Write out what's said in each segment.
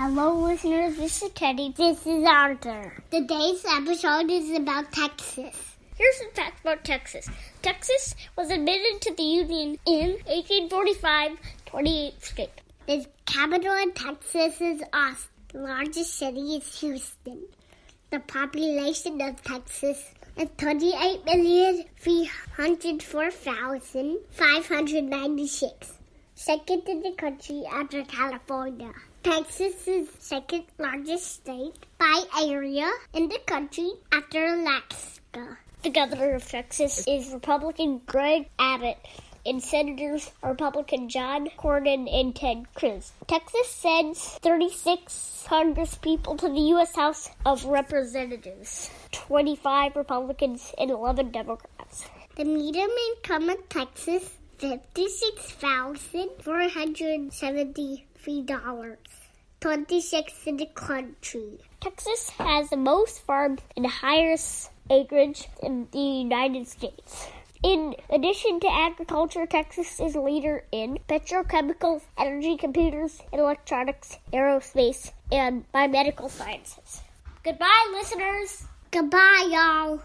Hello, listeners. This is Teddy. This is Arthur. Today's episode is about Texas. Here's some facts about Texas. Texas was admitted to the Union in 1845, 28th state. The capital of Texas is Austin. The largest city is Houston. The population of Texas is 28,304,596. Second in the country after California. Texas is second largest state by area in the country after Alaska. The governor of Texas is Republican Greg Abbott, and senators are Republican John Cornyn and Ted Cruz. Texas sends 36 Congress people to the U.S. House of Representatives, 25 Republicans and 11 Democrats. The median income of Texas $56,473, 26th in the country. Texas has the most farms and the highest acreage in the United States. In addition to agriculture, Texas is a leader in petrochemicals, energy, computers, and electronics, aerospace, and biomedical sciences. Goodbye, listeners. Goodbye, y'all.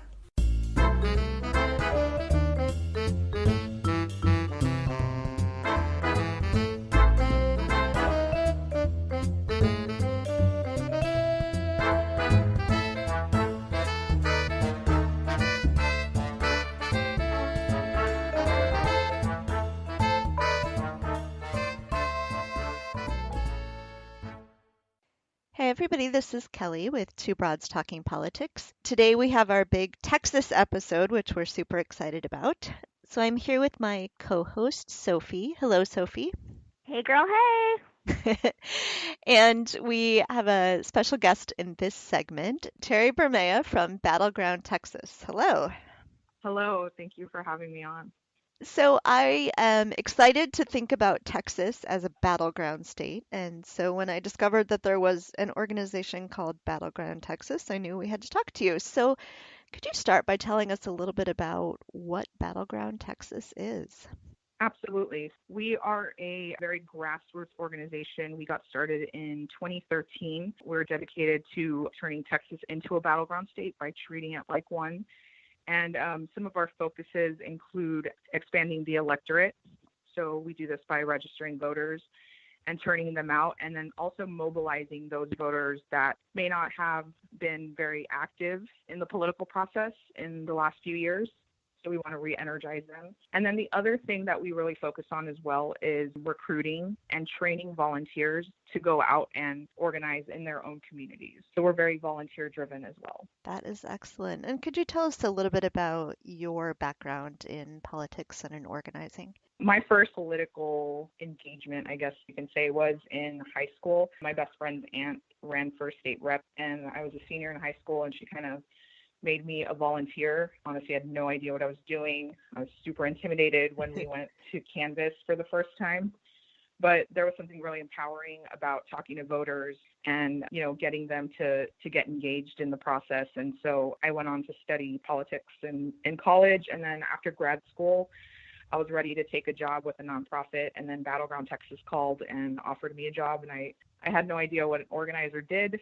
Hey everybody, this is Kelly with Two Broads Talking Politics. Today we have our big Texas episode, which we're super excited about. So I'm here with my co-host, Sophy. Hello, Sophy. Hey girl, hey! And we have a special guest in this segment, Terry Bermea from Battleground Texas. Hello. Hello, thank you for having me on. So I am excited to think about Texas as a battleground state. And so when I discovered that there was an organization called Battleground Texas, I knew we had to talk to you. So could you start by telling us a little bit about what Battleground Texas is? Absolutely. We are a very grassroots organization. We got started in 2013. We're dedicated to turning Texas into a battleground state by treating it like one. And some of our focuses include expanding the electorate. So we do this by registering voters and turning them out, and then also mobilizing those voters that may not have been very active in the political process in the last few years. So we want to re-energize them. And then the other thing that we really focus on as well is recruiting and training volunteers to go out and organize in their own communities. So we're very volunteer driven as well. That is excellent. And could you tell us a little bit about your background in politics and in organizing? My first political engagement, I guess you can say, was in high school. My best friend's aunt ran for state rep, and I was a senior in high school, and she kind of made me a volunteer. Honestly, I had no idea what I was doing. I was super intimidated when we went to canvass for the first time. But there was something really empowering about talking to voters and, getting them to get engaged in the process. And so I went on to study politics in college. And then after grad school, I was ready to take a job with a nonprofit. And then Battleground Texas called and offered me a job. And I had no idea what an organizer did,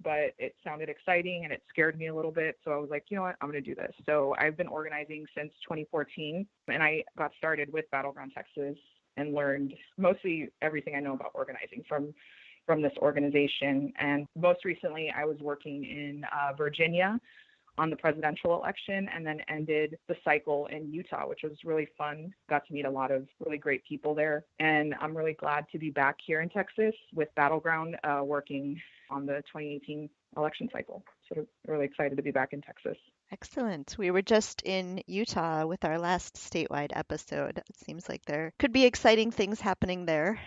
but it sounded exciting and it scared me a little bit. So I was like, you know what, I'm going to do this. So I've been organizing since 2014, and I got started with Battleground Texas and learned mostly everything I know about organizing from this organization. And most recently, I was working in Virginia on the presidential election, and then ended the cycle in Utah, which was really fun. Got to meet a lot of really great people there. And I'm really glad to be back here in Texas with Battleground, working on the 2018 election cycle. So really excited to be back in Texas. Excellent. We were just in Utah with our last statewide episode. It seems like there could be exciting things happening there.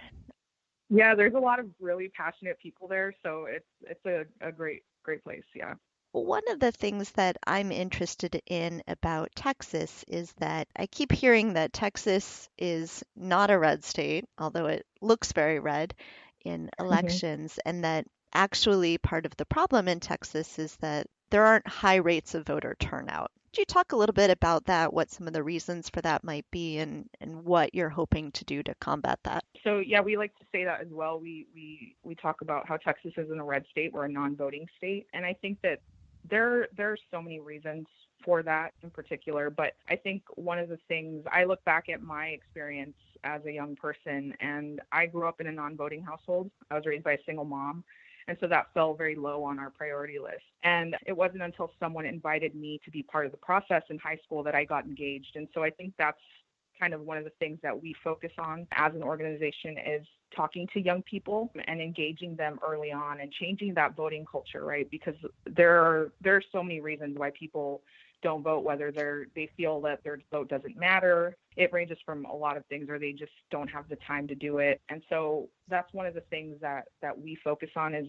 Yeah, there's a lot of really passionate people there. So it's a great place. Yeah. One of the things that I'm interested in about Texas is that I keep hearing that Texas is not a red state, although it looks very red in elections, and that actually part of the problem in Texas is that there aren't high rates of voter turnout. Could you talk a little bit about that, what some of the reasons for that might be, and what you're hoping to do to combat that? So yeah, we like to say that as well. We talk about how Texas isn't a red state, we're a non-voting state. And I think that there are so many reasons for that in particular. But I think one of the things, I look back at my experience as a young person, and I grew up in a non-voting household. I was raised by a single mom. And so that fell very low on our priority list. And it wasn't until someone invited me to be part of the process in high school that I got engaged. And so I think that's kind of one of the things that we focus on as an organization is talking to young people and engaging them early on and changing that voting culture, right? Because there are so many reasons why people don't vote, whether they feel that their vote doesn't matter. It ranges from a lot of things, or they just don't have the time to do it. And so that's one of the things that we focus on is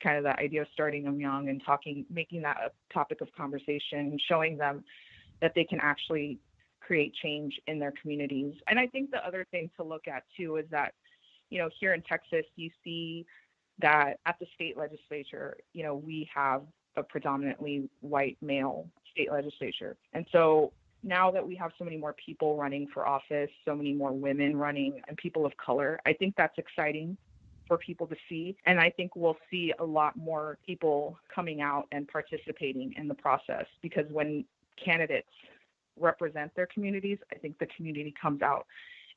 kind of the idea of starting them young and making that a topic of conversation, showing them that they can actually create change in their communities. And I think the other thing to look at too is that, here in Texas, you see that at the state legislature, we have a predominantly white male state legislature. And so now that we have so many more people running for office, so many more women running and people of color, I think that's exciting for people to see. And I think we'll see a lot more people coming out and participating in the process, because when candidates represent their communities, I think the community comes out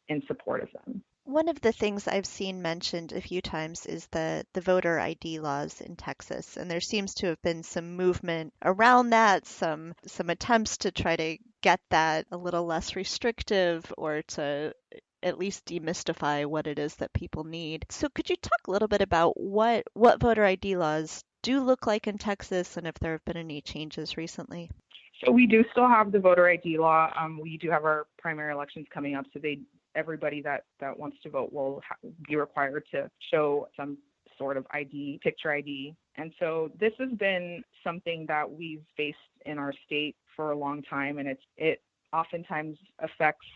in support of them. One of the things I've seen mentioned a few times is the voter ID laws in Texas, and there seems to have been some movement around that, some attempts to try to get that a little less restrictive or to at least demystify what it is that people need. So could you talk a little bit about what voter ID laws do look like in Texas and if there have been any changes recently? So we do still have the voter ID law. We do have our primary elections coming up, so everybody that wants to vote will be required to show some sort of ID, picture ID. And so this has been something that we've faced in our state for a long time, and it oftentimes affects,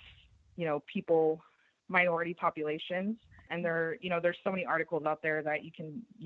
people, minority populations. And there's so many articles out there that you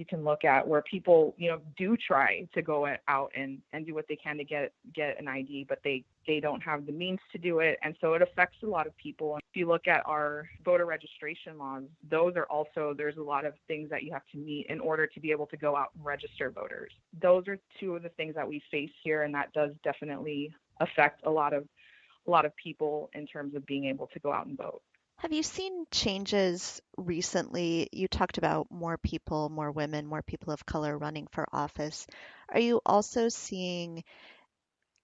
can look at where people, do try to go out and do what they can to get an ID, but they don't have the means to do it. And so it affects a lot of people. If you look at our voter registration laws, there's a lot of things that you have to meet in order to be able to go out and register voters. Those are two of the things that we face here, and that does definitely affect a lot of people in terms of being able to go out and vote. Have you seen changes recently? You talked about more people, more women, more people of color running for office. Are you also seeing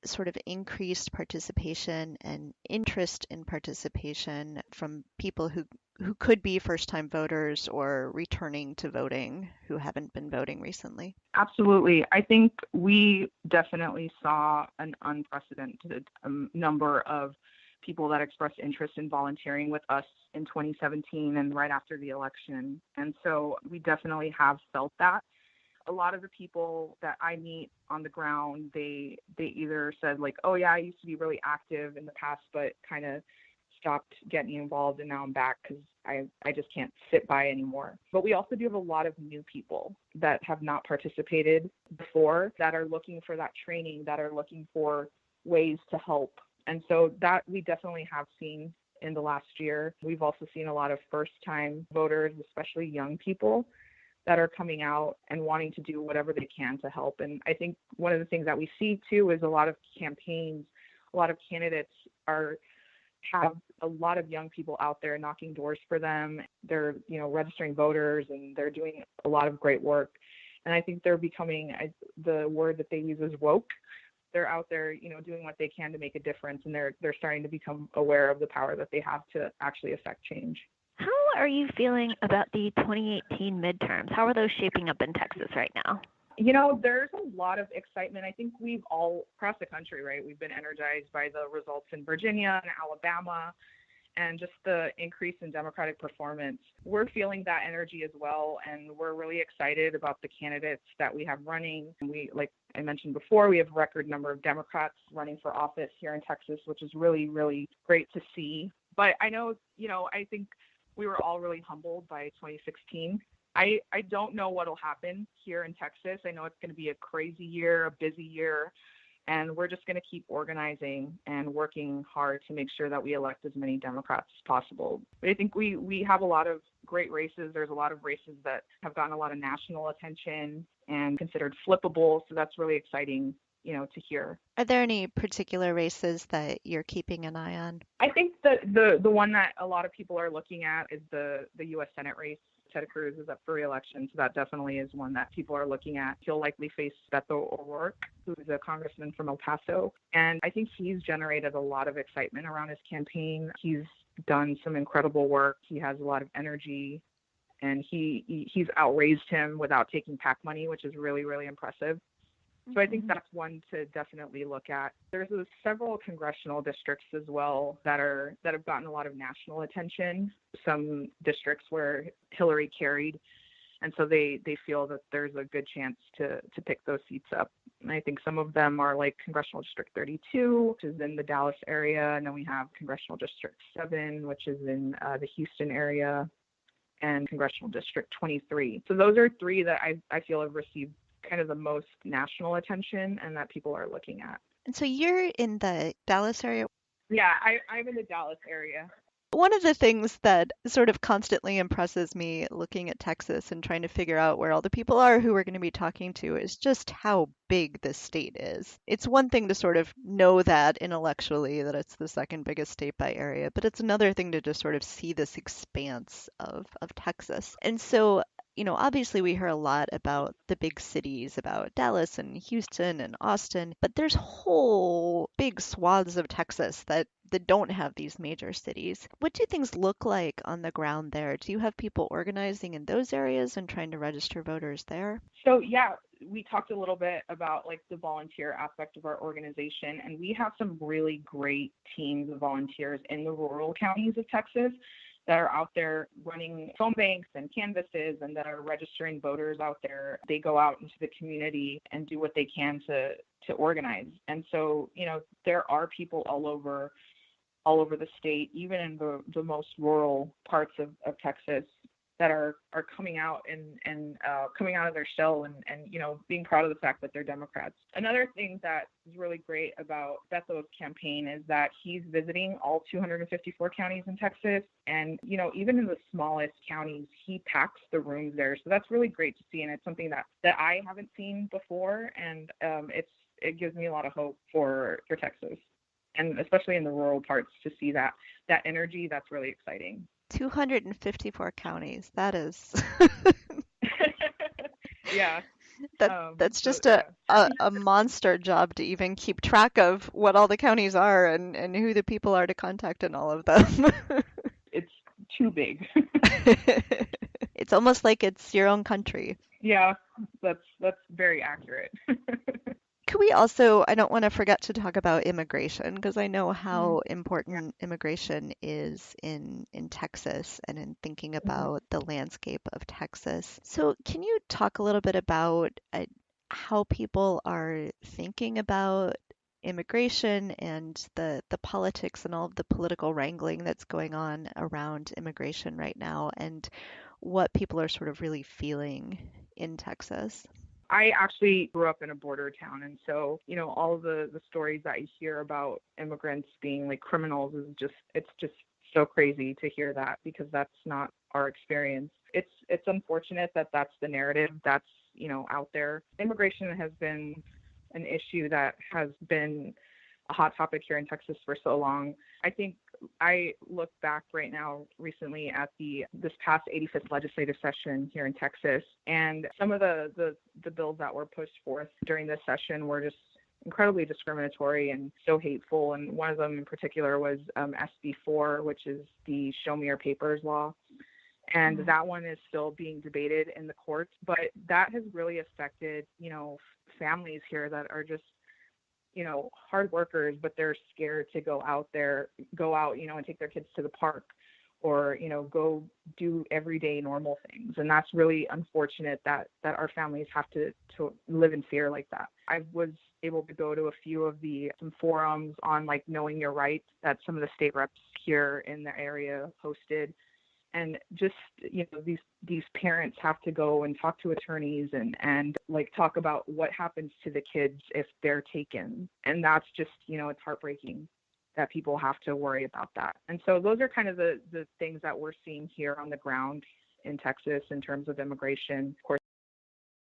sort of increased participation and interest in participation from people who could be first-time voters or returning to voting who haven't been voting recently? Absolutely. I think we definitely saw an unprecedented number of people that expressed interest in volunteering with us in 2017 and right after the election. And so we definitely have felt that. A lot of the people that I meet on the ground, they either said like, oh yeah, I used to be really active in the past, but kind of stopped getting involved, and now I'm back because I just can't sit by anymore. But we also do have a lot of new people that have not participated before, that are looking for that training, that are looking for ways to help. And so that we definitely have seen in the last year. We've also seen a lot of first-time voters, especially young people, that are coming out and wanting to do whatever they can to help. And I think one of the things that we see too is a lot of campaigns, a lot of candidates have a lot of young people out there knocking doors for them. They're, registering voters, and they're doing a lot of great work. And I think they're becoming, the word that they use is woke. They're out there, doing what they can to make a difference, and they're starting to become aware of the power that they have to actually affect change. How are you feeling about the 2018 midterms? How are those shaping up in Texas right now? There's a lot of excitement. I think we've all, across the country, right, we've been energized by the results in Virginia and Alabama and just the increase in Democratic performance. We're feeling that energy as well, and we're really excited about the candidates that we have running. We, like I mentioned before, we have a record number of Democrats running for office here in Texas, which is really, really great to see. But I know, I think we were all really humbled by 2016. I don't know what will happen here in Texas. I know it's going to be a crazy year, a busy year, And we're just going to keep organizing and working hard to make sure that we elect as many Democrats as possible. But I think we have a lot of great races. There's a lot of races that have gotten a lot of national attention and considered flippable. So that's really exciting, to hear. Are there any particular races that you're keeping an eye on? I think that the one that a lot of people are looking at is the U.S. Senate race. Ted Cruz is up for re-election, so that definitely is one that people are looking at. He'll likely face Beto O'Rourke, who is a congressman from El Paso, and I think he's generated a lot of excitement around his campaign. He's done some incredible work. He has a lot of energy, and he's outraised him without taking PAC money, which is really, really impressive. So I think that's one to definitely look at. There's several congressional districts as well that have gotten a lot of national attention. Some districts where Hillary carried, and so they feel that there's a good chance to pick those seats up. And I think some of them are like Congressional District 32, which is in the Dallas area, and then we have Congressional District 7, which is in the Houston area, and Congressional District 23. So those are three that I feel have received kind of the most national attention and that people are looking at. And so you're in the Dallas area? Yeah, I'm in the Dallas area. One of the things that sort of constantly impresses me looking at Texas and trying to figure out where all the people are who we're going to be talking to is just how big this state is. It's one thing to sort of know that intellectually that it's the second biggest state by area, but it's another thing to just sort of see this expanse of Texas. And so obviously we hear a lot about the big cities, about Dallas and Houston and Austin, but there's whole big swaths of Texas that don't have these major cities. What do things look like on the ground there? Do you have people organizing in those areas and trying to register voters there? So yeah, we talked a little bit about like the volunteer aspect of our organization, and we have some really great teams of volunteers in the rural counties of Texas that are out there running phone banks and canvases and that are registering voters out there. They go out into the community and do what they can to organize. And so, there are people all over the state, even in the most rural parts of Texas, that are coming out and coming out of their shell and being proud of the fact that they're Democrats. Another thing that is really great about Beto's campaign is that he's visiting all 254 counties in Texas, and even in the smallest counties, he packs the rooms there. So that's really great to see, and it's something that I haven't seen before, and it gives me a lot of hope for Texas, and especially in the rural parts, to see that energy. That's really exciting. 254 counties. That is yeah. That's just a monster job to even keep track of what all the counties are and who the people are to contact in all of them. It's too big. It's almost like it's your own country. Yeah, that's very accurate. Could we also, I don't want to forget to talk about immigration, because I know how important immigration is in Texas and in thinking about the landscape of Texas. So can you talk a little bit about how people are thinking about immigration and the politics and all of the political wrangling that's going on around immigration right now, and what people are sort of really feeling in Texas? I actually grew up in a border town, and so all of the stories that you hear about immigrants being like criminals is it's just so crazy to hear that, because that's not our experience. It's unfortunate that that's the narrative that's out there. Immigration has been an issue that has been a hot topic here in Texas for so long. I think I look back right now recently at this past 85th legislative session here in Texas, and some of the bills that were pushed forth during this session were just incredibly discriminatory and so hateful. And one of them in particular was SB 4, which is the Show Me Your Papers law. And that one is still being debated in the courts, but that has really affected, families here that are just, hard workers, but they're scared to go out, and take their kids to the park or, go do everyday normal things. And that's really unfortunate that our families have to live in fear like that. I was able to go to a few of some forums on like knowing your rights that some of the state reps here in the area hosted. And just, these parents have to go and talk to attorneys and like talk about what happens to the kids if they're taken. And that's just, it's heartbreaking that people have to worry about that. And so those are kind of the things that we're seeing here on the ground in Texas in terms of immigration. Of course,